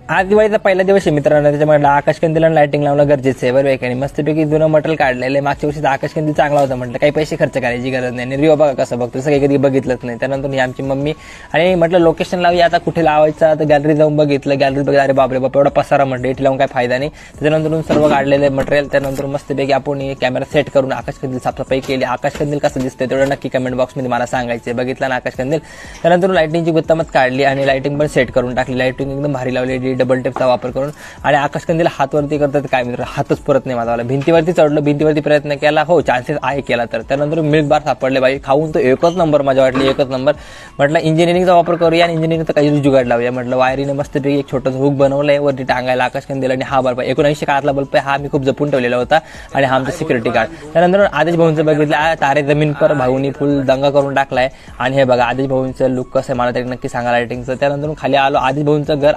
आज दिवाळीचा पहिला दिवस आहे मित्रांनो, त्याच्यामुळे आकाशकंदील आणि लाइटिंग लावणं गरजेचं आहे बरोबर आहे. मस्तपैकी जुनं मटेरियल काढलेलं आहे. मागच्या वर्षी आकाशकंदील चांगला होता, म्हटलं काही पैसे खर्च करायची गरज नाही. रिओ बघा कसं बघतो, सगळी कधी बघितलंच नाही. त्यानंतर ही आमची मम्मी आणि म्हटलं लोकेशन लावूया, आता कुठे लावायचं, तर गॅलरी जाऊन बघितलं. गॅलरीत बघा, अरे बापरे बाप एवढा पसारा म्हटलं, इथे लावून काय फायदा नाही. त्याच्यानंतर सर्व काढलेले मटेरियल, त्यानंतर मस्तपैकी आपण कॅमेरा सेट करून आकाशकंदील साफसफाई केली. आकाशकंदील कसं दिसतंय तेवढं नक्की कमेंट बॉक्समध्ये मला सांगायचं. बघितलं ना आकाशकंदील. त्यानंतर लाइटिंगची गुत्तमत काढली आणि लाइटिंग पण सेट करून टाकली. लाइटिंग एकदम भारी लावली, डबल टेपचा वापर करून. आणि आकाशकंदील हातवरती करतात काय मित्र, हातच पुरत नाही माझा. भिंतीवरती चढलो, भिंतीवरती प्रयत्न केला, हो चान्सेस आहे केला तर. त्यानंतर मिल्क बार सापडले बाई, खाऊन तो एकच नंबर मजा वाटली, एकच नंबर. म्हटलं इंजिनिअरिंगचा वापर करूया आणि इंजिनिअरिंगचा काही जुगाड लावूया. म्हटलं वायरीने मस्तपैकी एक छोटं हुक बनवलंय वरती टांगायला आकाशकंदील. आणि हा बल्ब 1900 काळातला बल्ब आहे, हा मी खूप जपून ठेवलेला होता आणि हा आमचा सिक्युरिटी गार्ड. त्यानंतर आदेश भाऊंचं बघितलं, तारे जमीन पर भाऊनी फुल दंगा करून टाकलाय. आणि हे बघा आदेश भाऊंचं लुक कसं आहे मला तरी नक्की सांगा लाइटिंगचं. त्यानंतर खाली आलो, आदेश भाऊंचं घर